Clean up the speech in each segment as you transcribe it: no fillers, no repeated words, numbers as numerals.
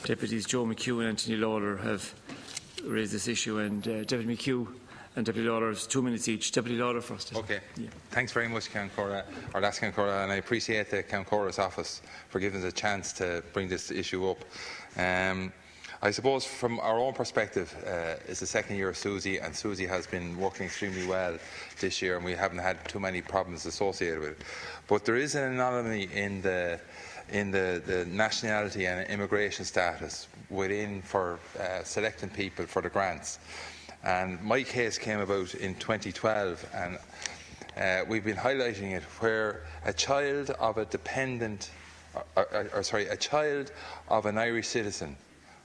Deputies Joe McHugh and Anthony Lawler have raised this issue, and Deputy McHugh and Deputy Lawler have 2 minutes each. Deputy Lawler first. Okay. Yeah. Thanks very much, Count Cora, and I appreciate the Count Cora's office for giving us a chance to bring this issue up. I suppose from our own perspective, it's the second year of SUSI, and SUSI has been working extremely well this year, and we haven't had too many problems associated with it. But there is an anomaly in the nationality and immigration status within for selecting people for the grants. And my case came about in 2012, and we've been highlighting it, where a child of a dependent, a child of an Irish citizen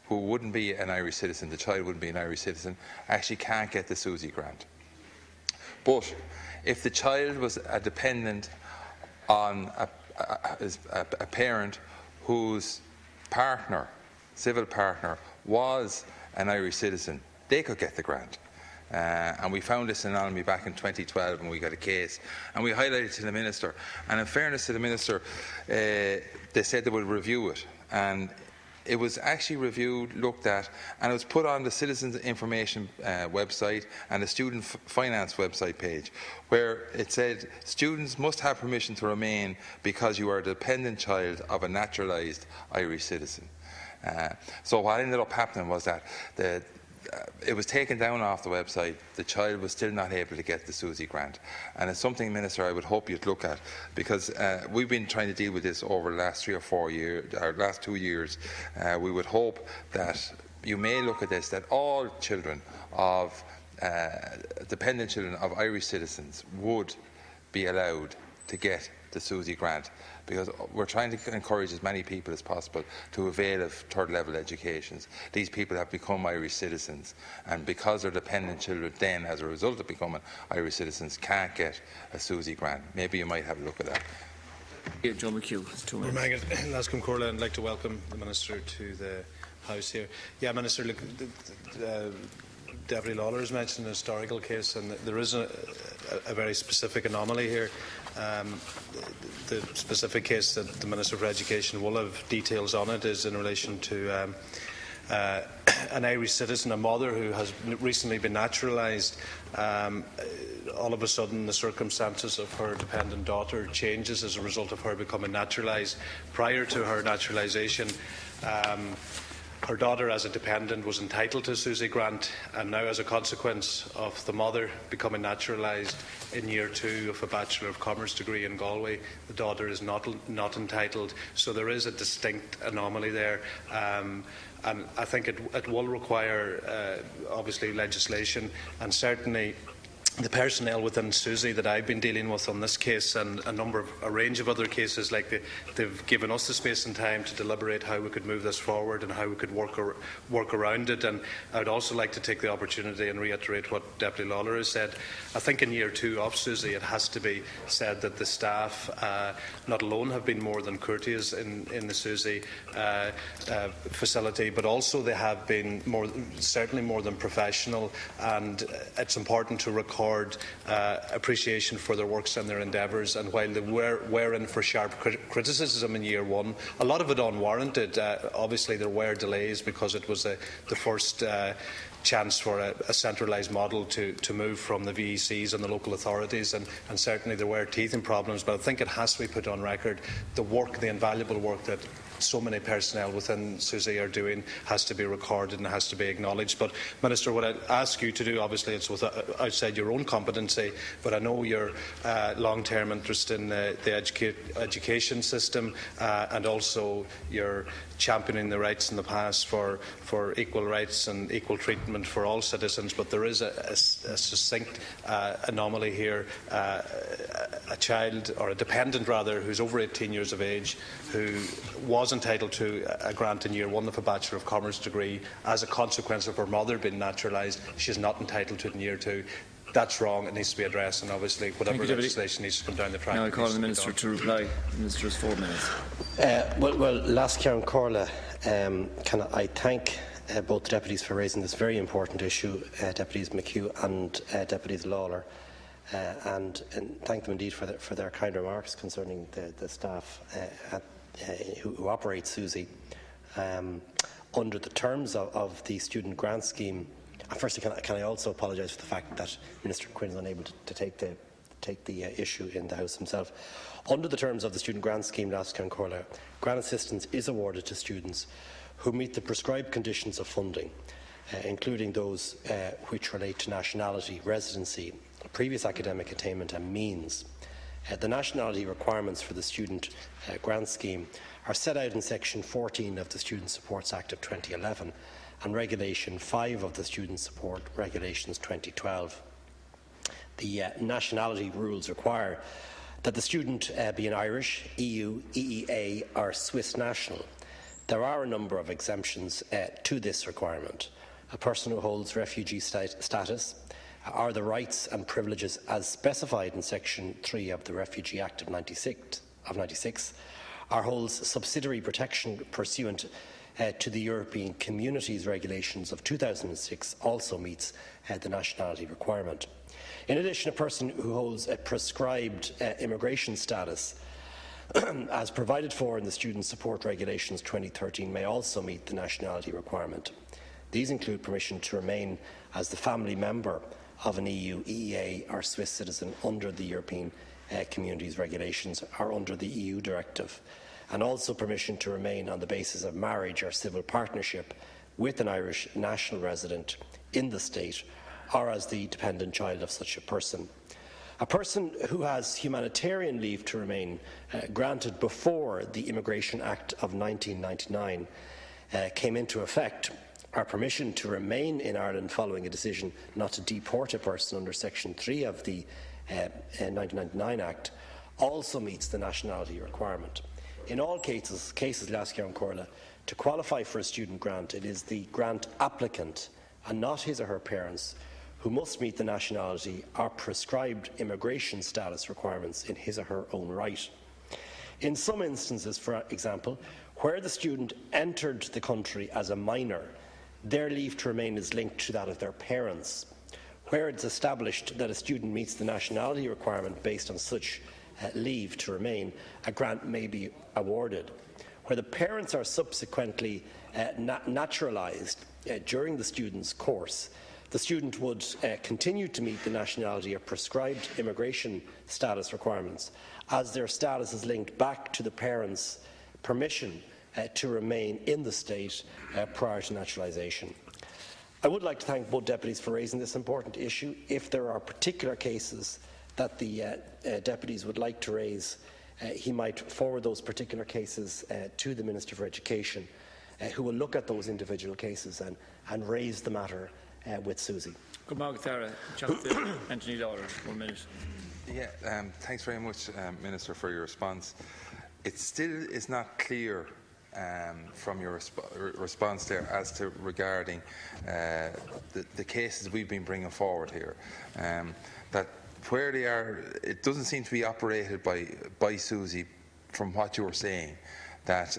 who wouldn't be an Irish citizen, the child wouldn't be an Irish citizen, actually can't get the SUSI grant. But if the child was a dependent on a parent whose partner, civil partner, was an Irish citizen, they could get the grant. And we found this anomaly back in 2012 when we got a case, and we highlighted it to the Minister. And in fairness to the Minister, they said they would review it. And it was actually reviewed, looked at, and it was put on the Citizens Information website and the Student Finance website page, where it said students must have permission to remain because you are a dependent child of a naturalised Irish citizen. So what ended up happening was that it was taken down off the website. The child was still not able to get the SUSI grant, and it's something, Minister, I would hope you'd look at, because we've been trying to deal with this over the last 3 or 4 years, or last 2 years. We would hope that you may look at this, that all children of dependent children of Irish citizens would be allowed to get the SUSI grant, because we're trying to encourage as many people as possible to avail of third-level educations. These people have become Irish citizens, and because they're dependent children, then, as a result of becoming Irish citizens, can't get a SUSI grant. Maybe you might have a look at that. Joe McHugh, 2 minutes. I'd like to welcome the Minister to the House here. Yeah, Minister, look, Deputy Lawler has mentioned a historical case, and there is a very specific anomaly here. The specific case that the Minister for Education will have details on it is in relation to an Irish citizen, a mother who has recently been naturalised. All of a sudden, the circumstances of her dependent daughter changes as a result of her becoming naturalised. Prior to her naturalisation, her daughter, as a dependent, was entitled to a SUSI grant, and now, as a consequence of the mother becoming naturalised in year 2 of a Bachelor of Commerce degree in Galway, the daughter is not entitled. So there is a distinct anomaly there. And I think it will require, obviously, legislation, and certainly the personnel within SUSI that I've been dealing with on this case, and a range of other cases, like they've given us the space and time to deliberate how we could move this forward and how we could work around it. And I would also like to take the opportunity and reiterate what Deputy Lawler has said. I think in year 2 of SUSI, it has to be said that the staff not alone have been more than courteous in the SUSI facility, but also they have been certainly more than professional, and it's important to record appreciation for their works and their endeavours. And while they were in for sharp criticism in year 1, a lot of it unwarranted. Obviously, there were delays because it was the first chance for a centralised model to move from the VECs and the local authorities, and certainly there were teething problems. But I think it has to be put on record, the invaluable work that so many personnel within SUSI are doing has to be recorded and has to be acknowledged. But, Minister, what I ask you to do, obviously it's outside your own competency, but I know your long-term interest in the education system, and also your championing the rights in the past for equal rights and equal treatment for all citizens. But there is a succinct anomaly here. A child, or a dependent rather, who's over 18 years of age, who was entitled to a grant in year 1 of a Bachelor of Commerce degree, as a consequence of her mother being naturalised, she's not entitled to it in year 2. That's wrong. It needs to be addressed, and obviously whatever legislation needs to come down the track. Now I call on the Minister to reply. The Minister has 4 minutes. Well, last Karen Corla, can I thank both the deputies for raising this very important issue, Deputies McHugh and Deputies Lawler, and thank them indeed for their kind remarks concerning the staff who operate SUSI. under the terms of the student grant scheme. Firstly, can I also apologise for the fact that Minister Quinn is unable to take the issue in the House himself. Under the terms of the student grant scheme, Corla, grant assistance is awarded to students who meet the prescribed conditions of funding, including those which relate to nationality, residency, previous academic attainment and means. The nationality requirements for the student grant scheme are set out in Section 14 of the Student Supports Act of 2011 and Regulation 5 of the Student Support Regulations 2012. The nationality rules require that the student be an Irish, EU, EEA or Swiss national. There are a number of exemptions to this requirement. A person who holds refugee status are the rights and privileges as specified in Section 3 of the Refugee Act of 96, or holds subsidiary protection pursuant to the European Communities Regulations of 2006 also meets the nationality requirement. In addition, a person who holds a prescribed immigration status as provided for in the Student Support Regulations 2013 may also meet the nationality requirement. These include permission to remain as the family member of an EU, EEA or Swiss citizen under the European Communities Regulations or under the EU Directive, and also permission to remain on the basis of marriage or civil partnership with an Irish national resident in the state or as the dependent child of such a person. A person who has humanitarian leave to remain granted before the Immigration Act of 1999 came into effect, or permission to remain in Ireland following a decision not to deport a person under Section 3 of the 1999 Act, also meets the nationality requirement. In all cases, to qualify for a student grant, it is the grant applicant and not his or her parents who must meet the nationality or prescribed immigration status requirements in his or her own right. In some instances, for example, where the student entered the country as a minor, their leave to remain is linked to that of their parents. Where it is established that a student meets the nationality requirement based on such leave to remain, a grant may be awarded. Where the parents are subsequently naturalised during the student's course, the student would continue to meet the nationality or prescribed immigration status requirements, as their status is linked back to the parents' permission to remain in the state prior to naturalisation. I would like to thank both deputies for raising this important issue. If there are particular cases that the deputies would like to raise, he might forward those particular cases to the Minister for Education, who will look at those individual cases and raise the matter with SUSI. Good morning, Tara. Anthony Lawler, 1 minute. Yeah, thanks very much, Minister, for your response. It still is not clear from your response there as to regarding the cases we've been bringing forward here, that where they are, it doesn't seem to be operated by SUSI from what you were saying, that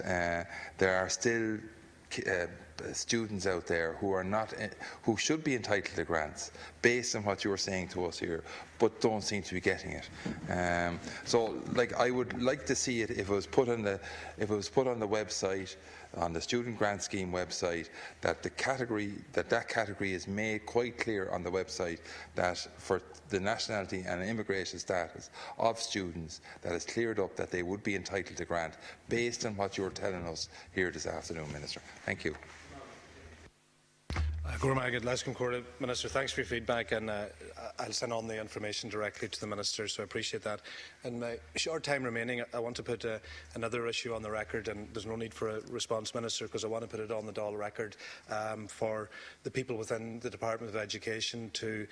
there are still students out there who should be entitled to grants based on what you were saying to us here, but don't seem to be getting it. So, I would like to see it if it was put on the website, on the student grant scheme website, that that category is made quite clear on the website, that for the nationality and immigration status of students, that is cleared up that they would be entitled to grant based on what you were telling us here this afternoon, Minister. Thank you. Minister, thanks for your feedback, and I'll send on the information directly to the Minister, so I appreciate that. In my short time remaining, I want to put another issue on the record, and there's no need for a response, Minister, because I want to put it on the Dáil record for the people within the Department of Education to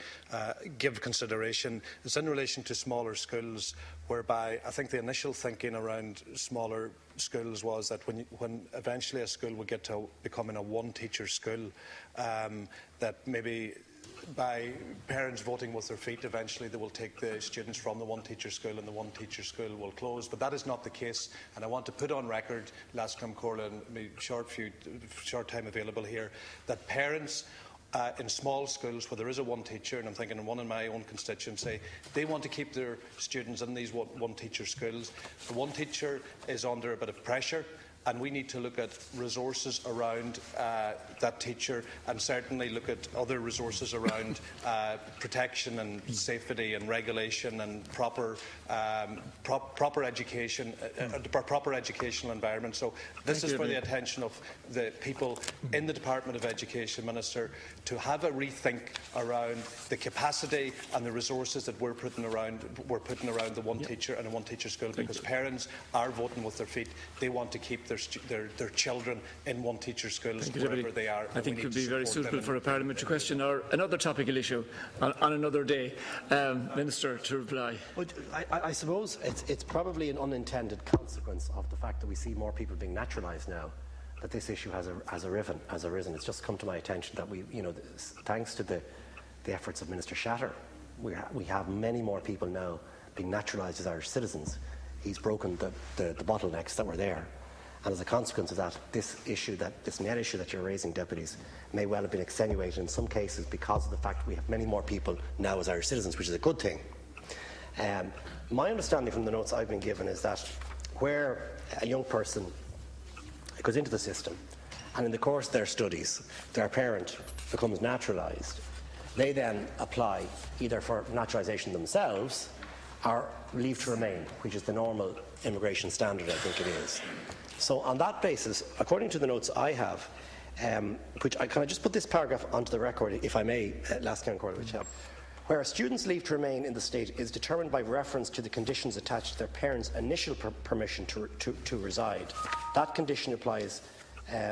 give consideration. It's in relation to smaller schools, whereby I think the initial thinking around smaller schools was that when eventually a school would get to becoming a one-teacher school, that maybe by parents voting with their feet, eventually they will take the students from the one-teacher school and the one-teacher school will close. But that is not the case, and I want to put on record, last Corla, and my short time available here, that parents in small schools where there is a one teacher, and I'm thinking of one in my own constituency, they want to keep their students in these one teacher schools. The one teacher is under a bit of pressure and we need to look at resources around that teacher, and certainly look at other resources around protection and safety and regulation and proper education, proper educational environment. So this is for the attention of the people in the Department of Education, Minister, to have a rethink around the capacity and the resources that we're putting around the one teacher and a one teacher school, because parents are voting with their feet. They want to keep their children in one teacher schools wherever they are. I think it would be very suitable for a parliamentary question or another topical issue on another day. Minister, to reply. Well, I suppose it's probably an unintended consequence of the fact that we see more people being naturalised now, that this issue has arisen. It's just come to my attention that thanks to the efforts of Minister Shatter, we have many more people now being naturalised as Irish citizens. He's broken the bottlenecks that were there, and as a consequence of that, this net issue that you're raising, deputies, may well have been extenuated in some cases because of the fact we have many more people now as Irish citizens, which is a good thing. My understanding from the notes I've been given is that where a young person goes into the system and in the course of their studies their parent becomes naturalised, they then apply either for naturalisation themselves or leave to remain, which is the normal immigration standard, I think it is. So on that basis, according to the notes I have, can I just put this paragraph onto the record, if I may, last County Court, which help. Where a student's leave to remain in the state is determined by reference to the conditions attached to their parents' initial permission to reside. That condition applies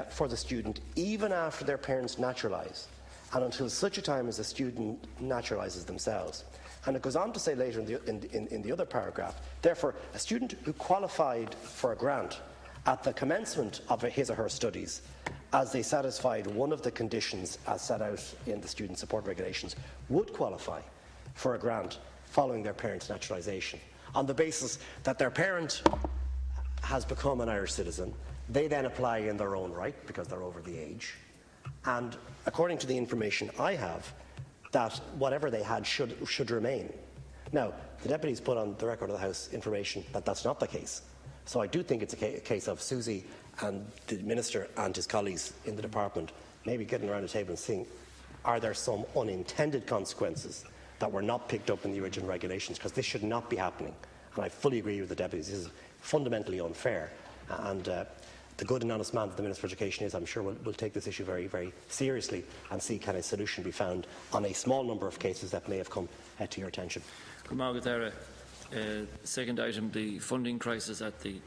for the student even after their parents naturalise, and until such a time as the student naturalises themselves. And it goes on to say later in the other paragraph, therefore, a student who qualified for a grant at the commencement of his or her studies, as they satisfied one of the conditions as set out in the student support regulations, would qualify for a grant following their parents' naturalisation. On the basis that their parent has become an Irish citizen, they then apply in their own right because they're over the age. And according to the information I have, that whatever they had should remain. Now, the deputies put on the record of the House information that that's not the case. So I do think it's a case of SUSI and the Minister and his colleagues in the department maybe getting around the table and seeing, are there some unintended consequences that were not picked up in the original regulations? Because this should not be happening. And I fully agree with the deputies. This is fundamentally unfair. And the good and honest man that the Minister for Education is, I'm sure, will take this issue very, very seriously and see can a solution be found on a small number of cases that may have come to your attention. Second item, the funding crisis at the